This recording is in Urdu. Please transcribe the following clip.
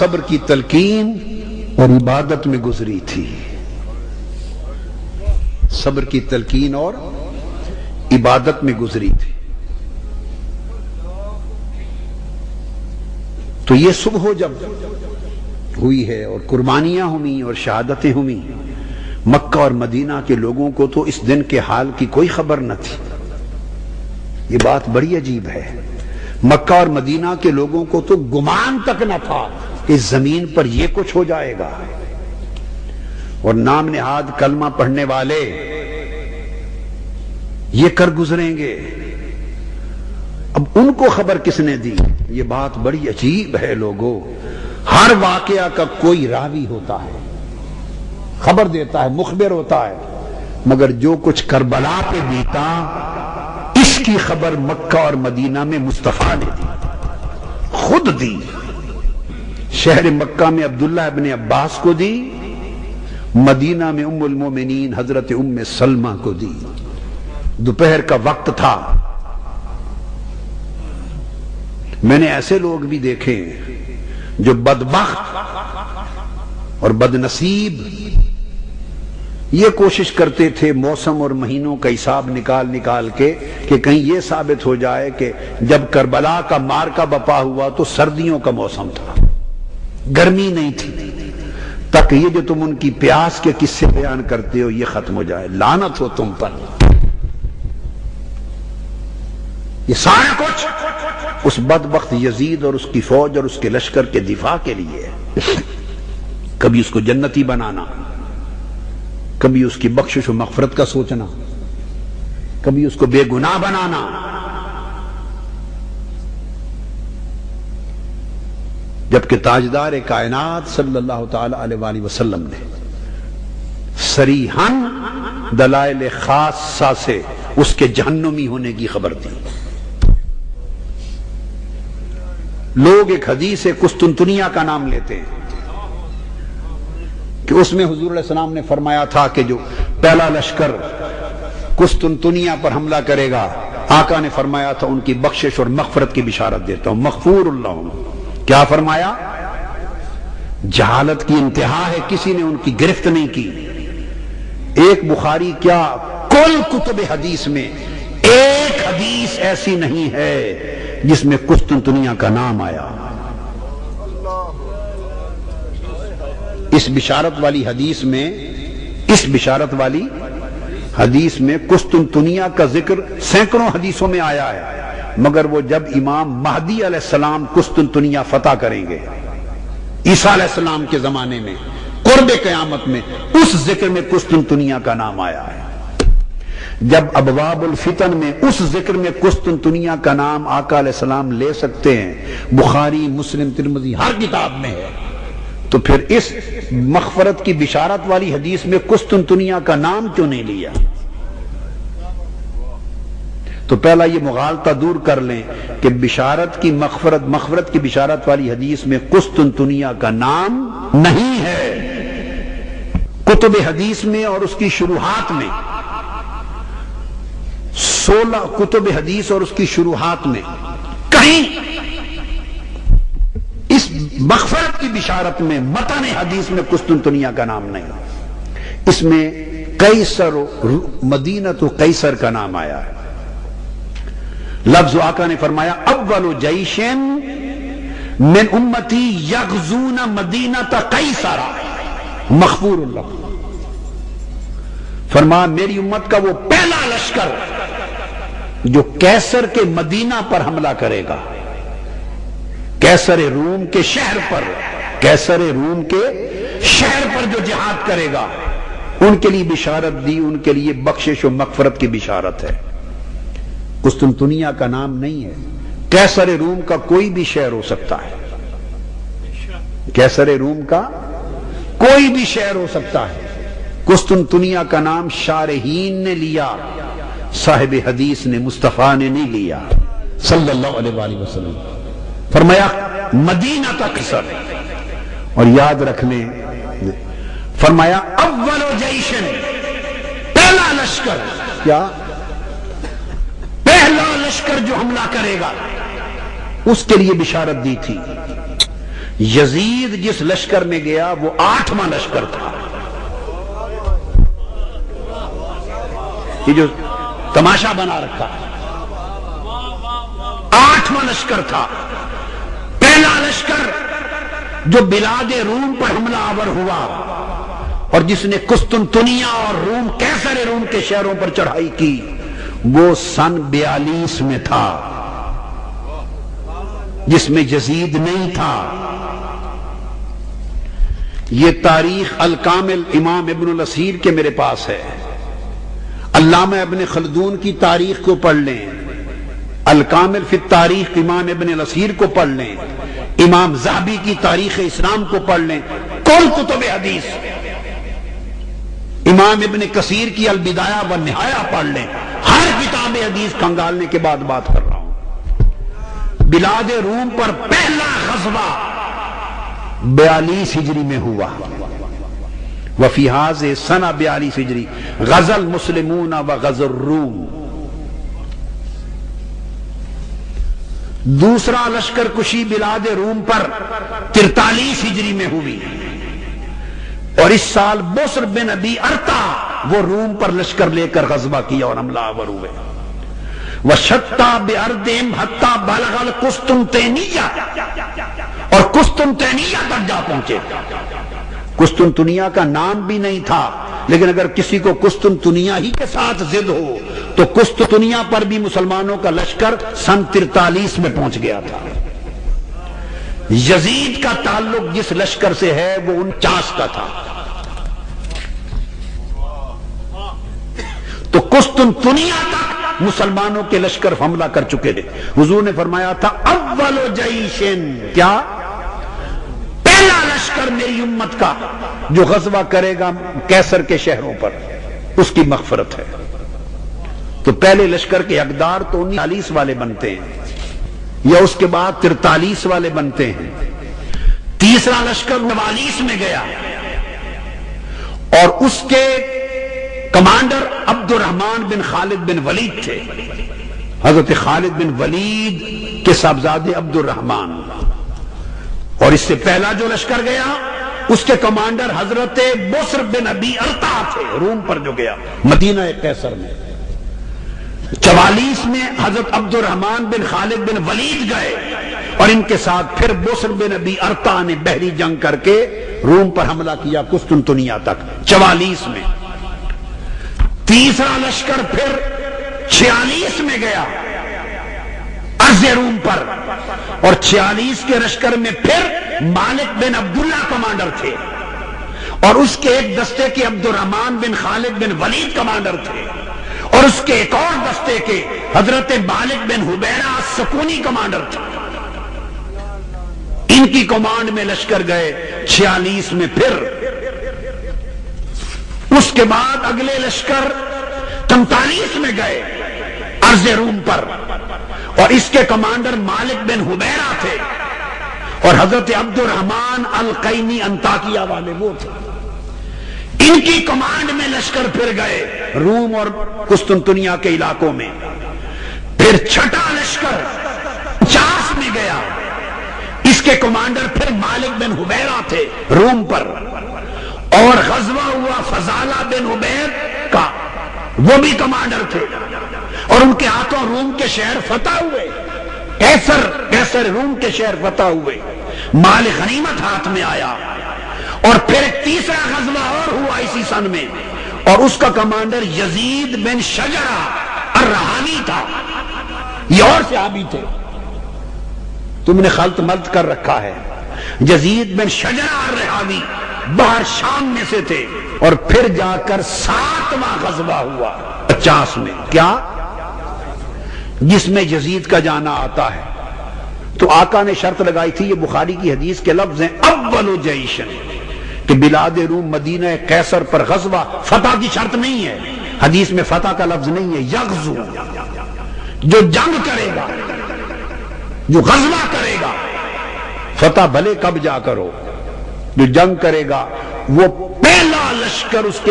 صبر کی تلقین اور عبادت میں گزری تھی، صبر کی تلقین اور عبادت میں گزری تھی۔ تو یہ صبح جب ہوئی ہے اور قربانیاں ہوئی اور شہادتیں ہوئی، مکہ اور مدینہ کے لوگوں کو تو اس دن کے حال کی کوئی خبر نہ تھی۔ یہ بات بڑی عجیب ہے، مکہ اور مدینہ کے لوگوں کو تو گمان تک نہ تھا کہ اس زمین پر یہ کچھ ہو جائے گا، اور نام نہاد کلمہ پڑھنے والے یہ کر گزریں گے۔ اب ان کو خبر کس نے دی؟ یہ بات بڑی عجیب ہے لوگوں، ہر واقعہ کا کوئی راوی ہوتا ہے، خبر دیتا ہے، مخبر ہوتا ہے، مگر جو کچھ کربلا پہ بیتا اس کی خبر مکہ اور مدینہ میں مصطفیٰ نے دی، خود دی۔ شہر مکہ میں عبداللہ ابن عباس کو دی، مدینہ میں ام المومنین حضرت ام سلمہ کو دی۔ دوپہر کا وقت تھا، میں نے ایسے لوگ بھی دیکھے جو بدبخت اور بدنصیب یہ کوشش کرتے تھے موسم اور مہینوں کا حساب نکال کے کہ کہیں یہ ثابت ہو جائے کہ جب کربلا کا معرکہ بپا ہوا تو سردیوں کا موسم تھا، گرمی نہیں تھی، تک یہ جو تم ان کی پیاس کے قصے بیان کرتے ہو یہ ختم ہو جائے، لعنت ہو تم پر۔ یہ سارا کچھ اس بدبخت یزید اور اس کی فوج اور اس کے لشکر کے دفاع کے لیے ہے۔ کبھی اس کو جنتی بنانا، کبھی اس کی بخشش و مغفرت کا سوچنا، کبھی اس کو بے گناہ بنانا۔ جبکہ تاجدار کائنات صلی اللہ تعالی علیہ وآلہ وسلم نے صریحاً دلائل خاصہ سے اس کے جہنمی ہونے کی خبر دی۔ لوگ ایک حدیث قسطنطنیہ کا نام لیتے ہیں کہ اس میں حضور علیہ السلام نے فرمایا تھا کہ جو پہلا لشکر قسطنطنیہ پر حملہ کرے گا، آقا نے فرمایا تھا ان کی بخشش اور مغفرت کی بشارت دیتا ہوں، مغفور اللہ۔ کیا فرمایا؟ جہالت کی انتہا ہے، کسی نے ان کی گرفت نہیں کی۔ ایک بخاری کیا کل کتب حدیث میں ایک حدیث ایسی نہیں ہے جس میں قسطنطنیہ کا نام آیا۔ اس بشارت والی حدیث میں قسطنطنیہ کا ذکر سینکڑوں حدیثوں میں آیا ہے، مگر وہ جب امام مہدی علیہ السلام قسطنطنیہ فتح کریں گے عیسیٰ علیہ السلام کے زمانے میں قرب قیامت میں، اس ذکر میں قسطنطنیہ کا نام آیا ہے۔ جب ابواب الفتن میں اس ذکر میں قسطنطنیہ کا نام آقا علیہ السلام لے سکتے ہیں، بخاری مسلم ترمذی ہر کتاب میں ہے، تو پھر اس مغفرت کی بشارت والی حدیث میں قسطنطنیہ کا نام کیوں نہیں لیا؟ تو پہلا یہ مغالطہ دور کر لیں کہ مغفرت کی بشارت والی حدیث میں قسطنطنیہ کا نام نہیں ہے۔ کتب حدیث میں اور اس کی شروحات میں 16 کتب حدیث اور اس کی شروحات میں کہیں اس مغفرت کی بشارت میں متن حدیث میں قسطنطنیہ کا نام نہیں، اس میں قیصر مدینہ قیصر کا نام آیا ہے۔ لفظ آقا نے فرمایا اول جیش من امتی یغزون مدینہ قیصر مغفور اللہ، فرمایا میری امت کا وہ پہلا لشکر جو کیسر کے مدینہ پر حملہ کرے گا، کیسر روم کے شہر پر، جو جہاد کرے گا، ان کے لیے بشارت دی، ان کے لیے بخشش و مغفرت کی بشارت ہے۔ قسطنطنیہ کا نام نہیں ہے، کیسر روم کا کوئی بھی شہر ہو سکتا ہے، کیسر روم کا کوئی بھی شہر ہو سکتا ہے۔ قسطنطنیہ کا نام شارحین نے لیا، صاحب حدیث نے مصطفیٰ نے نہیں لیا صلی اللہ علیہ وآلہ وسلم۔ فرمایا مدینہ قیصر، اور یاد رکھ لیں فرمایا اول جیشن، پہلا لشکر، کیا پہلا لشکر جو حملہ کرے گا اس کے لیے بشارت دی تھی۔ یزید جس لشکر میں گیا وہ 8واں لشکر تھا. یہ جو تماشا بنا رکھا 8واں لشکر تھا. پہلا لشکر جو بلاد روم پر حملہ آور ہوا اور جس نے قسطنطنیہ اور روم کیسر روم کے شہروں پر چڑھائی کی وہ سن 42 میں تھا، جس میں یزید نہیں تھا. یہ تاریخ الکامل امام ابن الاسیر کے میرے پاس ہے. علامہ ابن خلدون کی تاریخ کو پڑھ لیں، الکامل فی التاریخ امام ابن الاسیر کو پڑھ لیں، امام ذہبی کی تاریخ اسلام کو پڑھ لیں، کل کتب حدیث، امام ابن کثیر کی البدایہ والنہایہ پڑھ لیں. ہر کتاب حدیث کھنگالنے کے بعد بات کر رہا ہوں. بلاد روم پر پہلا غزوہ 42 ہجری میں ہوا. وفی هذه سنہ 42 ہجری غزا المسلمون وغزا الروم. دوسرا لشکر کشی بلاد روم پر 43 ہجری میں ہوئی اور اس سال بسر بن ابی ارتا وہ روم پر لشکر لے کر غزوہ کیا اور حملہ آور ہوئے. وشتا بأردہم حتی بلغ القسطنطینیہ اور قسطنطینیہ تک جا پہنچے. قسطنطنیہ کا نام بھی نہیں تھا، لیکن اگر کسی کو قسطنطنیہ ہی کے ساتھ ضد ہو تو قسطنطنیہ پر بھی مسلمانوں کا لشکر سن 43 میں پہنچ گیا تھا. یزید کا تعلق جس لشکر سے ہے وہ 49 کا تھا. تو قسطنطنیہ تک مسلمانوں کے لشکر حملہ کر چکے تھے. حضور نے فرمایا تھا اول جیشن، کیا پہلا لشکر میری امت کا جو غزوہ کرے گا کیسر کے شہروں پر اس کی مغفرت ہے. تو پہلے لشکر کے حقدار تو 39 والے بنتے ہیں یا اس کے بعد 43 والے بنتے ہیں. تیسرا لشکر 49 میں گیا اور اس کے کمانڈر عبد الرحمن بن خالد بن ولید تھے. حضرت خالد بن ولید کے صاحبزادے عبد الرحمن. اور اس سے پہلا جو لشکر گیا اس کے کمانڈر حضرت بسر بن ابی ارتا تھے، روم پر جو گیا مدینہ قیصر میں. 44 میں حضرت عبد الرحمن بن خالد بن ولید گئے اور ان کے ساتھ پھر بسر بن ابی ارتا نے بحری جنگ کر کے روم پر حملہ کیا قسطنطنیہ تک 44 میں. تیسرا لشکر پھر 46 میں گیا عرض روم پر اور 46 کے لشکر میں پھر مالک بن عبداللہ کمانڈر تھے اور اس کے ایک دستے کے عبد الرحمن بن خالد بن ولید کمانڈر تھے اور اس کے ایک اور دستے کے حضرت مالک بن حبیرہ سکونی کمانڈر تھے. ان کی کمانڈ میں لشکر گئے 46 میں. پھر اس کے بعد اگلے لشکر 43 میں گئے عرض روم پر اور اس کے کمانڈر مالک بن حبیرہ تھے اور حضرت عبد الرحمن القینی انطاکیہ والے وہ تھے. ان کی کمانڈ میں لشکر پھر گئے روم اور قسطنطنیہ کے علاقوں میں. پھر چھٹا لشکر 50 میں گیا. اس کے کمانڈر پھر مالک بن حبیرہ تھے روم پر اور غزوہ ہوا فضالہ بن عبید کا، وہ بھی کمانڈر تھے اور ان کے ہاتھوں روم کے شہر فتح ہوئے. کیسر روم کے شہر فتح ہوئے. مال غنیمت ہاتھ میں آیا. اور پھر ایک تیسرا غزوہ اور ہوا اسی سن میں اور اس کا کمانڈر یزید بن شجرہ الرہاوی تھا. یہ اور صحابی تھے، تم نے خلط ملط کر رکھا ہے. یزید بن شجرہ الرہاوی باہر شام میں سے تھے اور پھر جا کر 7واں غزوہ ہوا 50 میں، کیا جس میں یزید کا جانا آتا ہے. تو آقا نے شرط لگائی تھی، یہ بخاری کی حدیث کے لفظ ہیں اول جیشن، کہ بلاد روم مدینہ قیصر پر غزوہ فتح کی شرط نہیں ہے. حدیث میں فتح کا لفظ نہیں ہے. یغزو، جو جنگ کرے گا، جو غزوہ کرے گا، فتح بھلے کب جا کرو، جو جنگ کرے گا وہ پہلا لشکر اس کے